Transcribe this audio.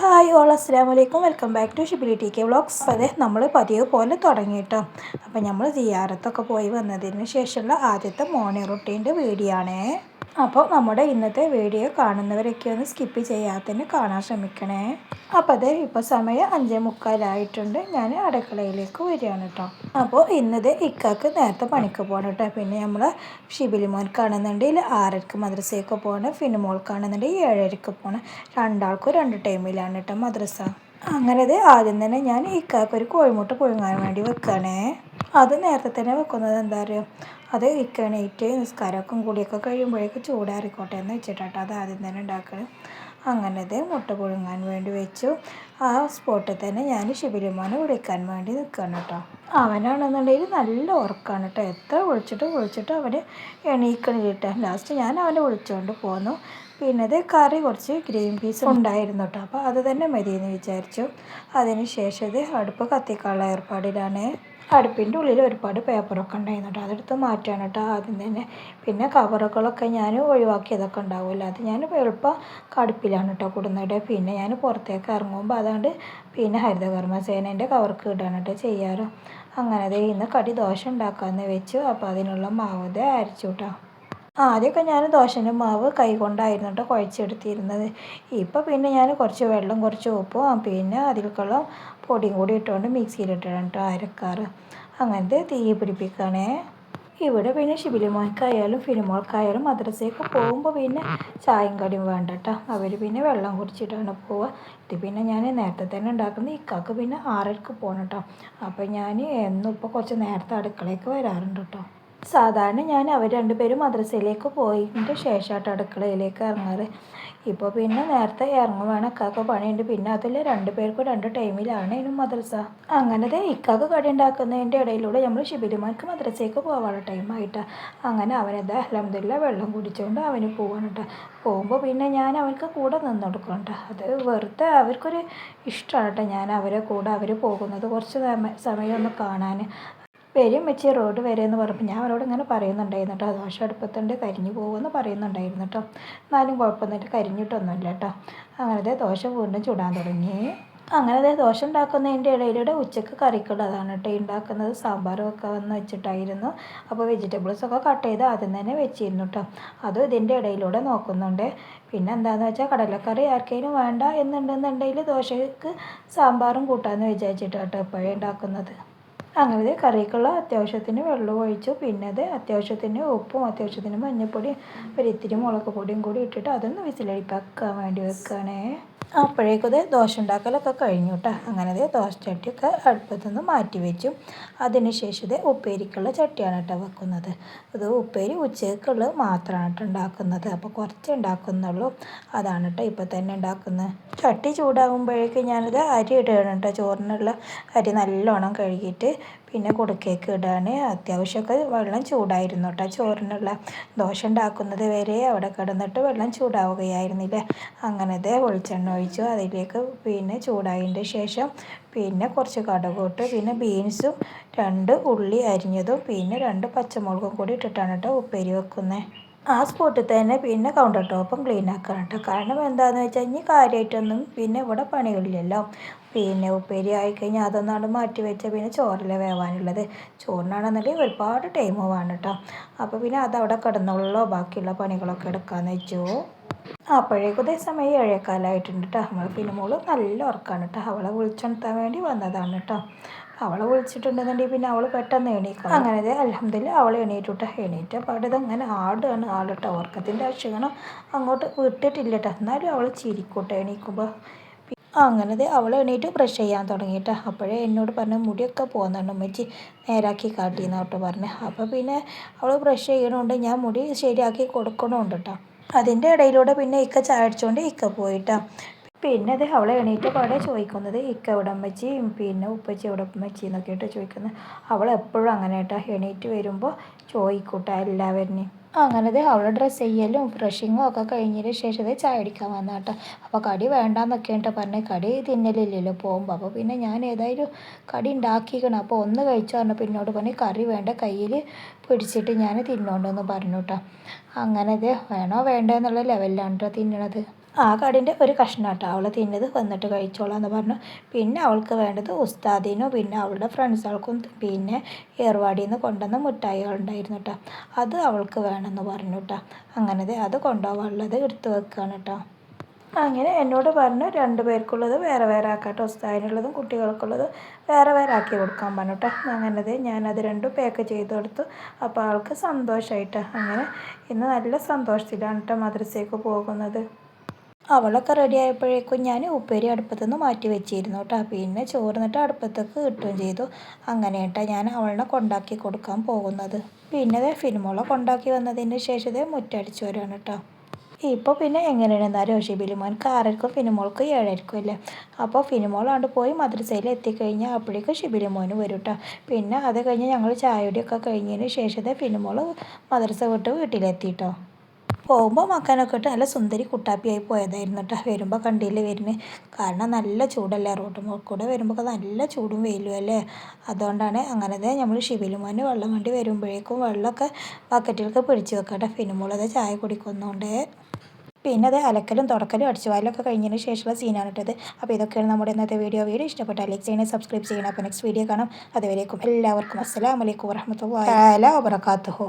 Hi all അസ്സലാമലൈക്കും. Welcome back to Shibili T K vlogs. അപ്പോൾ അതെ നമ്മൾ പതിവ് പോലെ തുടങ്ങിയിട്ടോ. അപ്പോൾ നമ്മൾ സിയാറത്തൊക്കെ പോയി വന്നതിന് ശേഷമുള്ള ആദ്യത്തെ മോർണിംഗ് റൂട്ടീൻ്റെ വീഡിയോ ആണേ. അപ്പോൾ നമ്മുടെ ഇന്നത്തെ വീഡിയോ കാണുന്നവരൊക്കെ ഒന്ന് സ്കിപ്പ് ചെയ്യാത്തതിന് കാണാൻ ശ്രമിക്കണേ. അപ്പോൾ അതെ ഇപ്പോൾ സമയം 5:45 ഞാൻ അടുക്കളയിലേക്ക് വരികയാണ് കേട്ടോ. അപ്പോൾ ഇന്നത് ഇക്കാക്ക് നേരത്തെ പണിക്ക് പോകണം കേട്ടോ. പിന്നെ നമ്മൾ ഷിബിലി മോൻക്കാണെന്നുണ്ടെങ്കിൽ 6:00 മദ്രസയൊക്കെ പോകണം. ഫിനുമോൾക്കാണെന്നുണ്ടെങ്കിൽ 7:30 പോകണം. രണ്ടാൾക്കും 2 ടൈമിലാണ് കേട്ടോ മദ്രസ. അങ്ങനെ ആദ്യം തന്നെ ഞാൻ ഇക്കാക്ക് ഒരു കോഴിമുട്ട പുഴുങ്ങാൻ വേണ്ടി വെക്കുകയാണേ. അത് നേരത്തെ തന്നെ വെക്കുന്നത് എന്താ പറയുക, അത് ഇക്കണേറ്റ് നിസ്കാരമൊക്കെ കൂടിയൊക്കെ കഴിയുമ്പോഴേക്ക് ചൂടാറിക്കോട്ടെ എന്ന് വെച്ചിട്ടാട്ടോ അത് ആദ്യം തന്നെ ഉണ്ടാക്കണം. അങ്ങനെ മുട്ട പുഴുങ്ങാൻ വേണ്ടി വെച്ചു. ആ സ്പോട്ടിൽ തന്നെ ഞാൻ ഷിബിലിമോനെ വിളിക്കാൻ വേണ്ടി നിൽക്കുകയാണ് കേട്ടോ. അവനാണെന്നുണ്ടെങ്കിൽ നല്ല ഉറക്കമാണ് കേട്ടോ. എത്ര വിളിച്ചിട്ട് അവന് എണീക്കണില്ല. ലാസ്റ്റ് ഞാൻ അവനെ വിളിച്ചുകൊണ്ട് പോന്നു. പിന്നെ കറി കുറച്ച് ഗ്രീൻ പീസ് ഉണ്ടായിരുന്നു കേട്ടോ. അപ്പോൾ അത് തന്നെ മതിയെന്ന് വിചാരിച്ചു. അതിന് ശേഷം അടുപ്പ് കത്തിക്കാനുള്ള ഏർപ്പാടിലാണ്. അടുപ്പിൻ്റെ ഉള്ളിൽ ഒരുപാട് പേപ്പറൊക്കെ ഉണ്ടായിരുന്നു കേട്ടോ. അതെടുത്ത് മാറ്റാണ് കേട്ടോ ആദ്യം തന്നെ. പിന്നെ കവറുകളൊക്കെ ഞാൻ ഒഴിവാക്കിയതൊക്കെ ഉണ്ടാവുമല്ലോ, അത് ഞാൻ എളുപ്പം കടുപ്പിലാണ് കേട്ടോ കൊടുന്നത്. പിന്നെ ഞാൻ പുറത്തേക്ക് ഇറങ്ങുമ്പോൾ അതാണ്ട് പിന്നെ ഹരിതകർമ്മസേനേൻ്റെ കവർക്ക് ഇടാണ് കേട്ടോ ചെയ്യാറ്. അങ്ങനെ ഇന്ന് കടി ദോശ ഉണ്ടാക്കാമെന്ന് വെച്ചു. അപ്പോൾ അതിനുള്ള മാവ് അരച്ചു കേട്ടോ. ആദ്യമൊക്കെ ഞാൻ ദോശൻ്റെ മാവ് കൈ കൊണ്ടായിരുന്നു കേട്ടോ കുഴച്ചെടുത്തിരുന്നത്. ഇപ്പോൾ പിന്നെ ഞാൻ കുറച്ച് വെള്ളം കുറച്ച് ഉപ്പും പിന്നെ അതിലേക്കുള്ള പൊടിയും കൂടി ഇട്ടുകൊണ്ട് മിക്സിയിലിട്ടാണ് കേട്ടോ അരക്കാറ്. അങ്ങനത്തെ തീ പിടിപ്പിക്കുകയാണേ. ഇവിടെ പിന്നെ ഷിബിലി മോൻക്കായാലും ഫിനിമോൾക്കായാലും മദ്രസയൊക്കെ പോകുമ്പോൾ പിന്നെ ചായയും കടിയും വേണ്ട കേട്ടോ. അവർ പിന്നെ വെള്ളം കുടിച്ചിട്ടാണ് പോവുക. ഇത് പിന്നെ ഞാൻ നേരത്തെ തന്നെ ഉണ്ടാക്കുന്നത്. ഇക്കാക്ക് പിന്നെ 6:00 പോകണം കേട്ടോ. അപ്പോൾ ഞാൻ എന്നും ഇപ്പോൾ കുറച്ച് നേരത്തെ അടുക്കളയ്ക്ക് വരാറുണ്ട് കേട്ടോ. സാധാരണ ഞാൻ അവർ രണ്ടുപേരും മദ്രസയിലേക്ക് പോയതിൻ്റെ ശേഷമായിട്ട് അടുക്കളയിലേക്ക് ഇറങ്ങാറ്. ഇപ്പോൾ പിന്നെ നേരത്തെ ഇറങ്ങും വേണം, ഇക്കാക്ക് പണിയുണ്ട്. പിന്നെ അതിൽ 2 പേർക്കും 2 ടൈമിലാണ് ഇതിനും മദ്രസ. അങ്ങനെ ഇക്കാക്ക് കടി ഉണ്ടാക്കുന്നതിൻ്റെ ഇടയിലൂടെ നമ്മൾ ഷിബിലിമാർക്ക് മദ്രസയ്ക്ക് പോകാനുള്ള ടൈമായിട്ടാണ്. അങ്ങനെ അവനെന്താ അൽഹംദുലില്ലാ വെള്ളം കുടിച്ചുകൊണ്ട് അവന് പോവാണ് കേട്ടോ. പോകുമ്പോൾ പിന്നെ ഞാൻ അവർക്ക് കൂടെ നിന്ന് കൊടുക്കണം കേട്ടോ. അത് വെറുതെ അവർക്കൊരു ഇഷ്ടമാണ് കേട്ടോ. ഞാൻ അവരെ കൂടെ അവർ പോകുന്നത് കുറച്ച് സമയം ഒന്ന് കാണാൻ വരും വെച്ച് റോഡ് വരെ എന്ന് പറഞ്ഞപ്പോൾ ഞാൻ അവരോട് ഇങ്ങനെ പറയുന്നുണ്ടായിരുന്നു കേട്ടോ. ദോശ അടുപ്പത്തുണ്ട് കരിഞ്ഞു പോകുമെന്ന് പറയുന്നുണ്ടായിരുന്നു കേട്ടോ. എന്നാലും കുഴപ്പമൊന്നുമില്ല, കരിഞ്ഞിട്ടൊന്നുമില്ല കേട്ടോ. അങ്ങനെ ദോശ വീണ്ടും ചുടാൻ തുടങ്ങി. അങ്ങനെ ദോശ ഉണ്ടാക്കുന്നതിൻ്റെ ഇടയിലൂടെ ഉച്ചക്ക് കറിക്കുള്ളതാണ് കേട്ടോ ഉണ്ടാക്കുന്നത്. സാമ്പാർ വെക്കാമെന്ന് വെച്ചിട്ടായിരുന്നു. അപ്പോൾ വെജിറ്റബിൾസൊക്കെ കട്ട് ചെയ്ത് ആദ്യം തന്നെ വെച്ചിരുന്നു കേട്ടോ. അതും ഇതിൻ്റെ ഇടയിലൂടെ നോക്കുന്നുണ്ട്. പിന്നെ എന്താണെന്ന് വെച്ചാൽ കടലക്കറി ആർക്കെങ്കിലും വേണ്ട എന്നുണ്ടെന്നുണ്ടെങ്കിൽ ദോശക്ക് സാമ്പാറും കൂട്ടാമെന്ന് വിചാരിച്ചിട്ടാണ് കേട്ടോ എപ്പോഴും ഉണ്ടാക്കുന്നത്. അങ്ങനെ കറിക്കുള്ള അത്യാവശ്യത്തിന് വെള്ളം ഒഴിച്ചു. പിന്നെ അത്യാവശ്യത്തിന് ഉപ്പും അത്യാവശ്യത്തിന് മഞ്ഞൾപ്പൊടിയും ഒരിത്തിരി മുളക് പൊടിയും കൂടി ഇട്ടിട്ട് അതൊന്ന് വിസിലടിപ്പാക്കാൻ വേണ്ടി വെക്കുകയാണേ. അപ്പോഴേക്കും ദോശ ഉണ്ടാക്കലൊക്കെ കഴിഞ്ഞു കേട്ടോ. അങ്ങനെ ദോശ ചട്ടിയൊക്കെ അടുപ്പത്തുനിന്ന് മാറ്റി വെച്ചു. അതിന് ശേഷം ഉപ്പേരിക്കുള്ള ചട്ടിയാണ് കേട്ടോ വെക്കുന്നത്. ഇത് ഉപ്പേരി ഉച്ചയ്ക്കുള്ളത് മാത്രമാണ് കേട്ടോ ഉണ്ടാക്കുന്നത്. അപ്പോൾ കുറച്ച് ഉണ്ടാക്കുന്നുള്ളൂ. അതാണ് കേട്ടോ ഇപ്പോൾ തന്നെ ഉണ്ടാക്കുന്നത്. ചട്ടി ചൂടാകുമ്പോഴേക്കും ഞാനിത് അരി ഇടുകയാണ് കേട്ടോ. ചോറിനുള്ള അരി നല്ലോണം കഴുകിയിട്ട് പിന്നെ കുടുക്കയ്ക്ക് ഇടാണ്. അത്യാവശ്യമൊക്കെ വെള്ളം ചൂടായിരുന്നു കേട്ടോ. ചോറിനുള്ള ദോശ ഉണ്ടാക്കുന്നത് വരെ അവിടെ കിടന്നിട്ട് വെള്ളം ചൂടാവുകയായിരുന്നില്ലേ. അങ്ങനെ വെളിച്ചെണ്ണ ഒഴിച്ചു. അതിലേക്ക് പിന്നെ ചൂടായതിൻ്റെ ശേഷം പിന്നെ കുറച്ച് കടുകിട്ട് പിന്നെ ബീൻസും 2 ഉള്ളി അരിഞ്ഞതും പിന്നെ 2 പച്ചമുളകും കൂടി ഇട്ടിട്ടാണ് കേട്ടോ ഉപ്പേരി വെക്കുന്നത്. ആ സ്പോട്ടിൽ തന്നെ പിന്നെ കൗണ്ടർ ടോപ്പും ക്ലീൻ ആക്കണം കേട്ടോ. കാരണം എന്താണെന്ന് വെച്ചാൽ ഇനി കാര്യമായിട്ടൊന്നും പിന്നെ ഇവിടെ പണികളില്ലല്ലോ. പിന്നെ ഉപ്പേരി ആയിക്കഴിഞ്ഞാൽ അതൊന്നാണ് മാറ്റി വെച്ചാൽ പിന്നെ ചോറിലെ വേവാനുള്ളത്. ചോറിനാണെന്നുണ്ടെങ്കിൽ ഒരുപാട് ടൈം വേണം കേട്ടോ. അപ്പോൾ പിന്നെ അതവിടെ കിടന്നുള്ളൂ. ബാക്കിയുള്ള പണികളൊക്കെ എടുക്കാമെന്ന് വെച്ചു. അപ്പോഴേക്കും സമയം 7:15 കേട്ടോ. നമ്മൾ പിന്നെ മോള് നല്ല ഉറക്കമാണ് കേട്ടോ. അവളെ വിളിച്ചുണർത്താൻ വേണ്ടി വന്നതാണ് കേട്ടോ. അവളെ വിളിച്ചിട്ടുണ്ടെന്നുണ്ടെങ്കിൽ പിന്നെ അവൾ പെട്ടെന്ന് എണീക്കണം. അങ്ങനെ അൽഹംദുലില്ലാ അവൾ എണീറ്റു കേട്ടോ. എണീറ്റ പാടത് അങ്ങനെ ആടുകയാണ് ആളിട്ടോ. ഉറക്കത്തിൻ്റെ ക്ഷീണം അങ്ങോട്ട് വിട്ടിട്ടില്ല കേട്ടോ. എന്നാലും അവൾ ചിരിക്കൂട്ടോ എണീക്കുമ്പോൾ. അങ്ങനെ അവൾ എണീറ്റ് ബ്രഷ് ചെയ്യാൻ തുടങ്ങിയിട്ടോ. അപ്പോഴേ എന്നോട് പറഞ്ഞു മുടിയൊക്കെ പോകുന്നുണ്ട് ഉമ്മച്ചി നേരാക്കി കാട്ടിയെന്ന് കേട്ടോ പറഞ്ഞു. അപ്പോൾ പിന്നെ അവൾ ബ്രഷ് ചെയ്യണമുണ്ട്, ഞാൻ മുടി ശരിയാക്കി കൊടുക്കണമുണ്ട് കേട്ടോ. അതിൻ്റെ ഇടയിലൂടെ പിന്നെ ഇക്ക ചായ അടിച്ചുകൊണ്ട് ഇക്ക പോയിട്ടോ. പിന്നെ അവളെ എണീറ്റ പാടെ ചോദിക്കുന്നത് ഇക്ക എവിടെ ഉമ്മച്ചി, പിന്നെ ഉപ്പച്ചി എവിടെ ഉമ്മച്ചി എന്നൊക്കെ ആയിട്ട് ചോദിക്കുന്നത്. അവൾ എപ്പോഴും അങ്ങനെ കേട്ടോ എണീറ്റ് വരുമ്പോൾ ചോദിക്കൂട്ടോ എല്ലാവരെയും. അങ്ങനെ അവൾ ഡ്രസ്സ് ചെയ്യലും ബ്രഷിങ്ങും ഒക്കെ കഴിഞ്ഞതിന് ശേഷം ചായ അടിക്കാൻ വന്ന കേട്ടോ. അപ്പോൾ കടി വേണ്ടാന്നൊക്കെ കേട്ടോ പറഞ്ഞത്. കടി തിന്നലില്ലല്ലോ പോകുമ്പോൾ. അപ്പോൾ പിന്നെ ഞാൻ ഏതായാലും കടി ഉണ്ടാക്കിക്കണം. അപ്പോൾ ഒന്ന് കഴിച്ചു പറഞ്ഞു. പിന്നോട് പറഞ്ഞ് കറി വേണ്ട കയ്യിൽ പിടിച്ചിട്ട് ഞാൻ തിന്നോണ്ടെന്ന് പറഞ്ഞു കേട്ടോ. അങ്ങനെ വേണോ വേണ്ടോ എന്നുള്ള ലെവലിലാണ് കേട്ടോ തിന്നണത്. ആ കടിൻ്റെ ഒരു കഷ്ണം കേട്ടോ അവൾ തിന്നത് വന്നിട്ട് കഴിച്ചോളാം എന്ന് പറഞ്ഞു. പിന്നെ അവൾക്ക് വേണ്ടത് ഉസ്താദിനും പിന്നെ അവളുടെ ഫ്രണ്ട്സുകൾക്കും പിന്നെ ഏർവാടിയിൽ നിന്ന് കൊണ്ടുവന്ന മിഠായികളുണ്ടായിരുന്നു കേട്ടോ. അത് അവൾക്ക് വേണമെന്ന് പറഞ്ഞു കേട്ടോ. അങ്ങനെ അത് കൊണ്ടുപോകാനുള്ളത് എടുത്ത് വെക്കുകയാണ് കേട്ടോ. അങ്ങനെ എന്നോട് പറഞ്ഞു 2 പേർക്കുള്ളത് വേറെ വേറെ ആക്കാട്ടോ, ഉസ്താദിനുള്ളതും കുട്ടികൾക്കുള്ളത് വേറെ വേറെ ആക്കി കൊടുക്കാൻ പറഞ്ഞു കേട്ടോ. അങ്ങനെ ഞാനത് രണ്ടും പാക്ക് ചെയ്ത് കൊടുത്തു. അപ്പോൾ ആൾക്ക് സന്തോഷമായിട്ടോ. അങ്ങനെ ഇന്ന് നല്ല സന്തോഷത്തിലാണ് കേട്ടോ മദ്രസയ്ക്ക് പോകുന്നത്. അവളൊക്കെ റെഡി ആയപ്പോഴേക്കും ഞാൻ ഉപ്പേരി അടുപ്പത്തു നിന്ന് മാറ്റി വെച്ചിരുന്നു കേട്ടോ. പിന്നെ ചോറിന്നിട്ട് അടുപ്പത്തേക്ക് കിട്ടുകയും ചെയ്തു. അങ്ങനെ കേട്ടോ ഞാൻ അവളെ കൊണ്ടാക്കി കൊടുക്കാൻ പോകുന്നത്. പിന്നെ ഫിനിമോളെ കൊണ്ടാക്കി വന്നതിന് ശേഷം മുറ്റടിച്ചു വരികയാണ് കേട്ടോ. ഇപ്പോൾ പിന്നെ എങ്ങനെയാണെന്നറിയോ, ഷിബിലിമോൻക്ക് 6:00ക്കും ഫിനിമോൾക്ക് 7:00ക്കും അല്ലേ. അപ്പോൾ ഫിനിമോളാണ്ട് പോയി മദ്രസയിൽ എത്തിക്കഴിഞ്ഞാൽ അപ്പോഴേക്കും ഷിബിലിമോന് വരും കേട്ടോ. പിന്നെ അത് കഴിഞ്ഞ് ഞങ്ങൾ ചായയുടെയൊക്കെ കഴിഞ്ഞതിന് ശേഷം ഫിനിമോൾ മദ്രസ വിട്ട് വീട്ടിലെത്തി കേട്ടോ. പോകുമ്പോൾ മക്കാനൊക്കെ ഇട്ട് നല്ല സുന്ദരി കുട്ടാപ്പിയായി പോയതായിരുന്നു കേട്ടോ. വരുമ്പോൾ കണ്ടില്ലേ വരുന്നത്, കാരണം നല്ല ചൂടല്ലേ, റോഡ് കൂടെ വരുമ്പോൾ നല്ല ചൂടും വെയിലും അല്ലേ. അതുകൊണ്ടാണ് അങ്ങനത്തെ നമ്മൾ ഷിബിലുമോന് വെള്ളം വേണ്ടി വരുമ്പോഴേക്കും വെള്ളമൊക്കെ ബക്കറ്റിലൊക്കെ പിടിച്ച് വെക്കട്ടെ. ഫിനിമോളത് ചായ കുടിക്കുന്നുണ്ട്. പിന്നെ അത് അലക്കലും തുടക്കലും അടിച്ചുവാരലൊക്കെ കഴിഞ്ഞതിന് ശേഷമുള്ള സീനാണ് ഇട്ടത്. അപ്പോൾ ഇതൊക്കെയാണ് നമ്മുടെ ഇന്നത്തെ വീഡിയോ ഇഷ്ടപ്പെട്ടാൽ ലൈക്ക് ചെയ്യണേ, സബ്സ്ക്രൈബ് ചെയ്യണം. അപ്പോൾ നെക്സ്റ്റ് വീഡിയോ കാണാം. അതുവരേക്കും എല്ലാവർക്കും അസ്സലാമു അലൈക്കും വറഹ്മത്തുള്ളാഹി തആല വബറകാതുഹു.